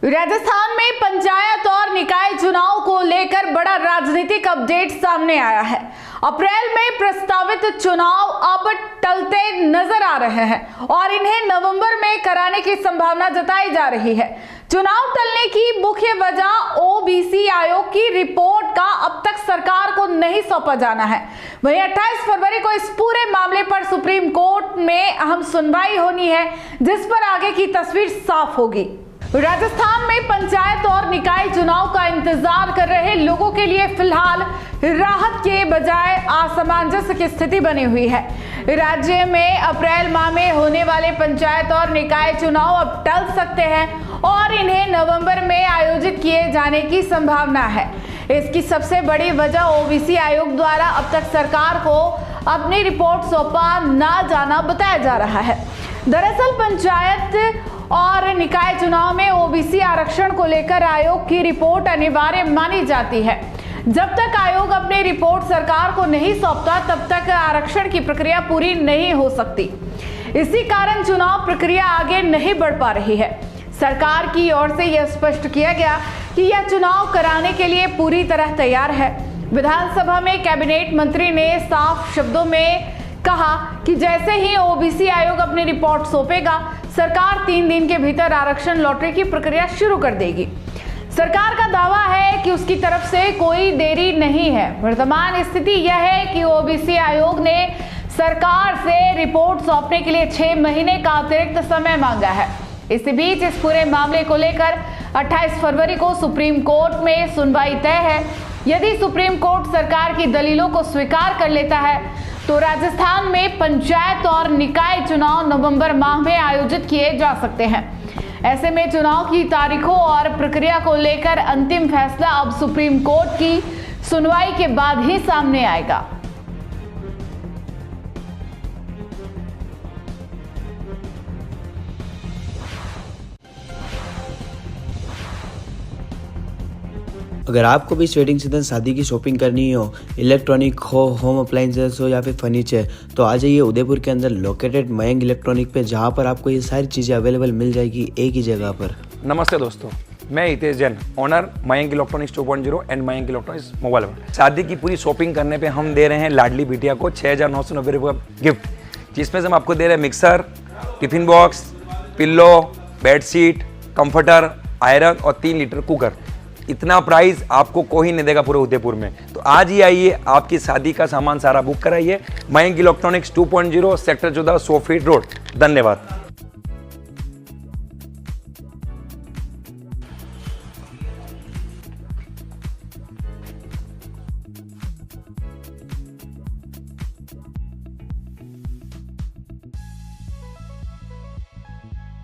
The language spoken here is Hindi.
राजस्थान में पंचायत और निकाय चुनाव को लेकर बड़ा राजनीतिक अपडेट सामने आया है। अप्रैल में प्रस्तावित चुनाव अब टलते नजर आ रहे हैं और इन्हें नवंबर में कराने की संभावना जताई जा रही है। चुनाव टलने की मुख्य वजह ओबीसी आयोग की रिपोर्ट का अब तक सरकार को नहीं सौंपा जाना है। वहीं 28 फरवरी को इस पूरे मामले पर सुप्रीम कोर्ट में अहम सुनवाई होनी है, जिस पर आगे की तस्वीर साफ होगी। राजस्थान में पंचायत और निकाय चुनाव का इंतजार कर रहे लोगों के लिए फिलहाल राहत के बजाय असमंजस की स्थिति बनी हुई है। राज्य में अप्रैल माह में होने वाले पंचायत और निकाय चुनाव अब टल सकते हैं और इन्हें नवंबर में आयोजित किए जाने की संभावना है। इसकी सबसे बड़ी वजह ओबीसी आयोग द्वारा अब तक सरकार को अपनी रिपोर्ट सौंपा ना जाना बताया जा रहा है। दरअसल पंचायत और निकाय चुनाव में ओबीसी आरक्षण को लेकर आयोग की रिपोर्ट अनिवार्य मानी जाती है। जब तक आयोग अपनी रिपोर्ट सरकार को नहीं सौंपता तब तक आरक्षण की प्रक्रिया पूरी नहीं हो सकती। इसी कारण चुनाव प्रक्रिया आगे नहीं बढ़ पा रही है। सरकार की ओर से यह स्पष्ट किया गया कि यह चुनाव कराने के लिए पूरी तरह तैयार है। विधानसभा में कैबिनेट मंत्री ने साफ शब्दों में कहा कि जैसे ही ओबीसी आयोग अपनी रिपोर्ट सौंपेगा, सरकार 3 दिन के भीतर आरक्षण लॉटरी की प्रक्रिया शुरू कर देगी। सरकार का दावा है कि उसकी तरफ से कोई देरी नहीं है। वर्तमान स्थिति यह है कि ओबीसी आयोग ने सरकार से रिपोर्ट सौंपने के लिए 6 महीने का अतिरिक्त समय मांगा है। इसी बीच इस पूरे मामले को लेकर 28 फरवरी को सुप्रीम कोर्ट में सुनवाई तय है। यदि सुप्रीम कोर्ट सरकार की दलीलों को स्वीकार कर लेता है तो राजस्थान में पंचायत और निकाय चुनाव नवंबर माह में आयोजित किए जा सकते हैं। ऐसे में चुनाव की तारीखों और प्रक्रिया को लेकर अंतिम फैसला अब सुप्रीम कोर्ट की सुनवाई के बाद ही सामने आएगा। अगर आपको भी इस वेडिंग सीजन शादी की शॉपिंग करनी हो, इलेक्ट्रॉनिक हो, होम अप्लाइंसेस हो या फिर फर्नीचर, तो आ जाइए उदयपुर के अंदर लोकेटेड मयंक इलेक्ट्रॉनिक पे, जहां पर आपको ये सारी चीज़ें अवेलेबल मिल जाएगी एक ही जगह पर। नमस्ते दोस्तों, मैं Hitesh Jain, owner Mayank electronics 2.0 and Mayank electronics mobile. शादी की पूरी शॉपिंग करने पे हम दे रहे हैं लाडली बिटिया को 6,990 रुपये का गिफ्ट, जिसमें से हम आपको दे रहे हैं mixer, tiffin box, pillow, bedsheet, comforter, iron और 3 लीटर कुकर। इतना प्राइस आपको कोई नहीं देगा पूरे उदयपुर में। तो आज ही आइए, आपकी शादी का सामान सारा बुक कराइए। Mayank electronics 2.0 sector 14 100 feet road. धन्यवाद।